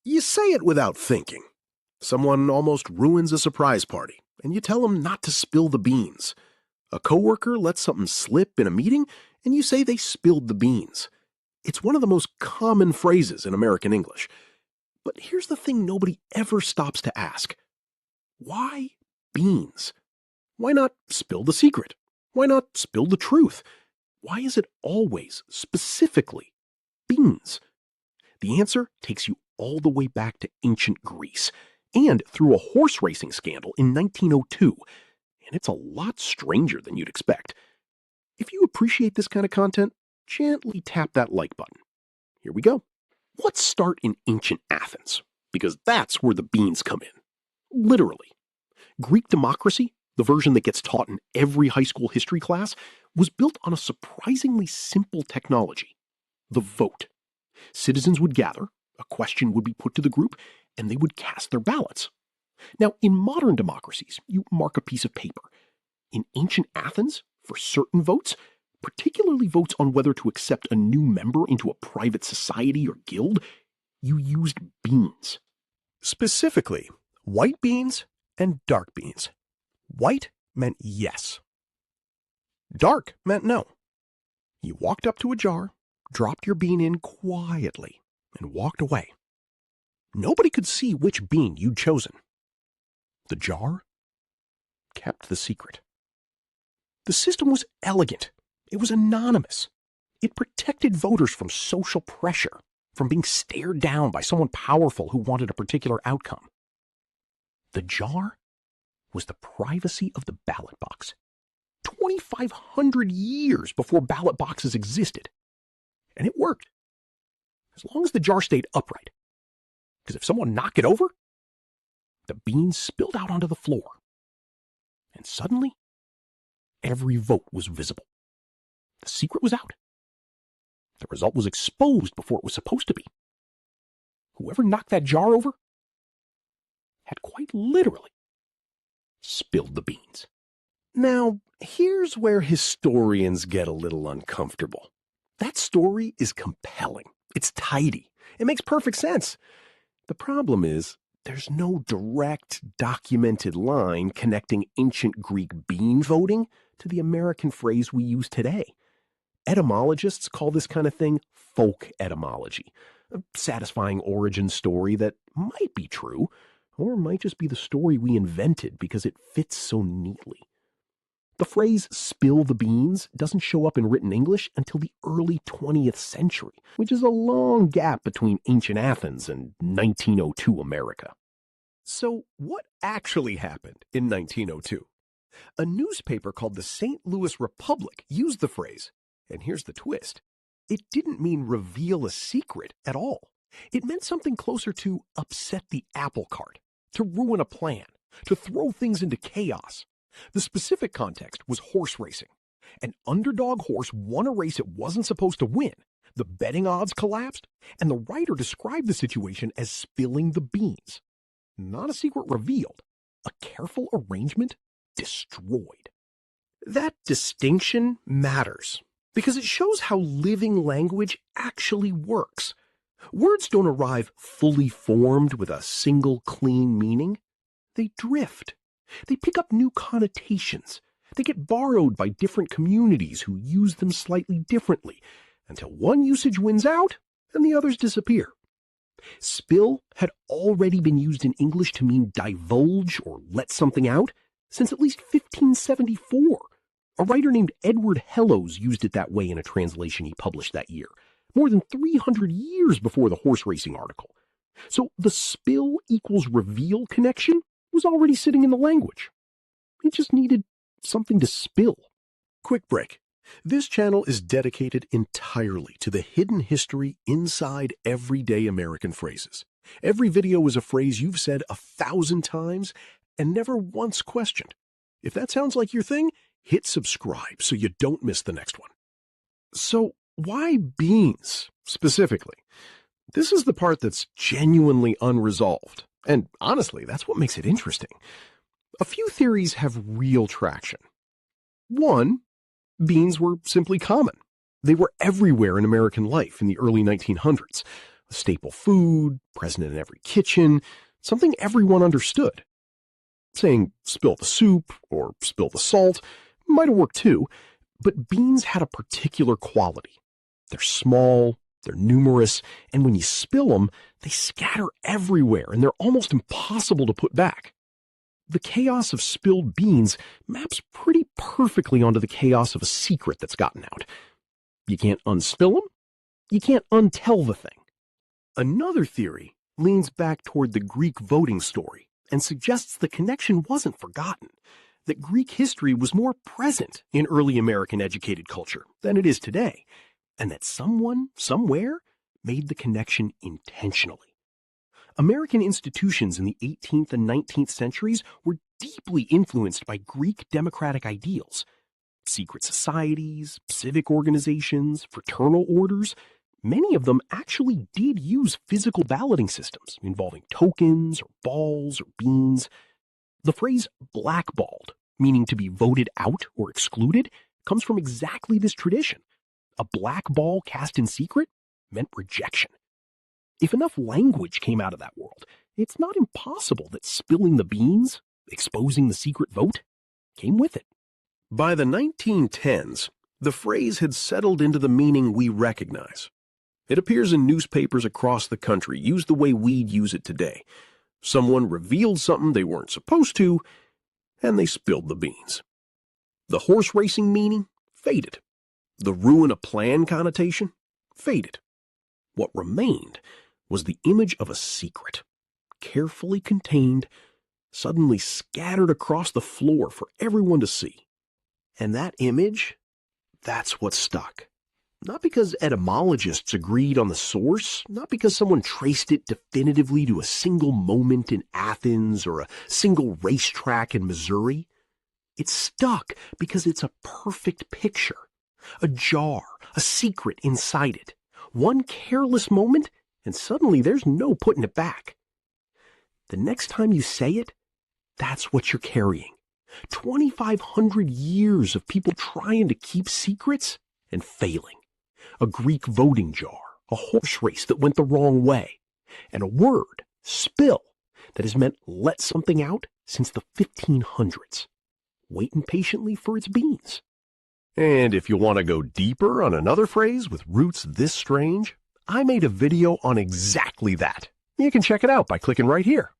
You say it without thinking. Someone almost ruins a surprise party, and you tell them not to spill the beans. A coworker lets something slip in a meeting, and you say they spilled the beans. It's one of the most common phrases in American English. But here's the thing nobody ever stops to ask. Why beans? Why not spill the secret? Why not spill the truth? Why is it always, specifically, beans? The answer takes you all the way back to ancient Greece and through a horse racing scandal in 1902, and it's a lot stranger than you'd expect. If you appreciate this kind of content, gently tap that like button. Here we go. Let's start in ancient Athens, because that's where the beans come in. Literally. Greek democracy, the version that gets taught in every high school history class, was built on a surprisingly simple technology: the vote. Citizens would gather, a question would be put to the group, and they would cast their ballots. Now, in modern democracies, you mark a piece of paper. In ancient Athens, for certain votes, particularly votes on whether to accept a new member into a private society or guild, you used beans. Specifically, white beans and dark beans. White meant yes. Dark meant no. You walked up to a jar, dropped your bean in quietly, and walked away. Nobody could see which bean you'd chosen. The jar kept the secret. The system was elegant. It was anonymous. It protected voters from social pressure, from being stared down by someone powerful who wanted a particular outcome. The jar was the privacy of the ballot box. 2,500 years before ballot boxes existed. And it worked. As long as the jar stayed upright. Because if someone knocked it over, the beans spilled out onto the floor. And suddenly, every vote was visible. The secret was out. The result was exposed before it was supposed to be. Whoever knocked that jar over had quite literally spilled the beans. Now, here's where historians get a little uncomfortable. That story is compelling. It's tidy. It makes perfect sense. The problem is, there's no direct, documented line connecting ancient Greek bean voting to the American phrase we use today. Etymologists call this kind of thing folk etymology, a satisfying origin story that might be true, or might just be the story we invented because it fits so neatly. The phrase spill the beans doesn't show up in written English until the early 20th century, which is a long gap between ancient Athens and 1902 America. So what actually happened in 1902? A newspaper called the St. Louis Republic used the phrase, and here's the twist. It didn't mean reveal a secret at all. It meant something closer to upset the apple cart, to ruin a plan, to throw things into chaos. The specific context was horse racing. An underdog horse won a race it wasn't supposed to win. The betting odds collapsed, and the writer described the situation as spilling the beans. Not a secret revealed, a careful arrangement destroyed. That distinction matters because it shows how living language actually works. Words don't arrive fully formed with a single clean meaning. They drift. They pick up new connotations. They get borrowed by different communities who use them slightly differently, until one usage wins out and the others disappear. Spill had already been used in English to mean divulge or let something out since at least 1574. A writer named Edward Hellows used it that way in a translation he published that year, more than 300 years before the horse racing article. So the spill equals reveal connection was already sitting in the language. It just needed something to spill. Quick break. This channel is dedicated entirely to the hidden history inside everyday American phrases. Every video is a phrase you've said 1,000 times and never once questioned. If that sounds like your thing, hit subscribe so you don't miss the next one. So why beans specifically? This is the part that's genuinely unresolved. And honestly, that's what makes it interesting. A few theories have real traction. One, beans were simply common. They were everywhere in American life in the early 1900s. A staple food, present in every kitchen, something everyone understood. Saying, spill the soup or spill the salt might have worked too, but beans had a particular quality. They're small, they're numerous, and when you spill them, they scatter everywhere and they're almost impossible to put back. The chaos of spilled beans maps pretty perfectly onto the chaos of a secret that's gotten out. You can't unspill them, you can't untell the thing. Another theory leans back toward the Greek voting story and suggests the connection wasn't forgotten, that Greek history was more present in early American educated culture than it is today, and that someone, somewhere, made the connection intentionally. American institutions in the 18th and 19th centuries were deeply influenced by Greek democratic ideals. Secret societies, civic organizations, fraternal orders, many of them actually did use physical balloting systems involving tokens or balls or beans. The phrase blackballed, meaning to be voted out or excluded, comes from exactly this tradition. A black ball cast in secret meant rejection. If enough language came out of that world, it's not impossible that spilling the beans, exposing the secret vote, came with it. By the 1910s, the phrase had settled into the meaning we recognize. It appears in newspapers across the country, used the way we'd use it today. Someone revealed something they weren't supposed to, and they spilled the beans. The horse racing meaning faded. The ruin a plan connotation faded. What remained was the image of a secret, carefully contained, suddenly scattered across the floor for everyone to see. And that image, that's what stuck. Not because etymologists agreed on the source, not because someone traced it definitively to a single moment in Athens or a single racetrack in Missouri. It stuck because it's a perfect picture, a jar, a secret inside it. One careless moment, and suddenly there's no putting it back. The next time you say it, that's what you're carrying. 2,500 years of people trying to keep secrets and failing. A Greek voting jar, a horse race that went the wrong way, and a word, spill, that has meant let something out since the 1500s, waiting patiently for its beans. And if you want to go deeper on another phrase with roots this strange, I made a video on exactly that. You can check it out by clicking right here.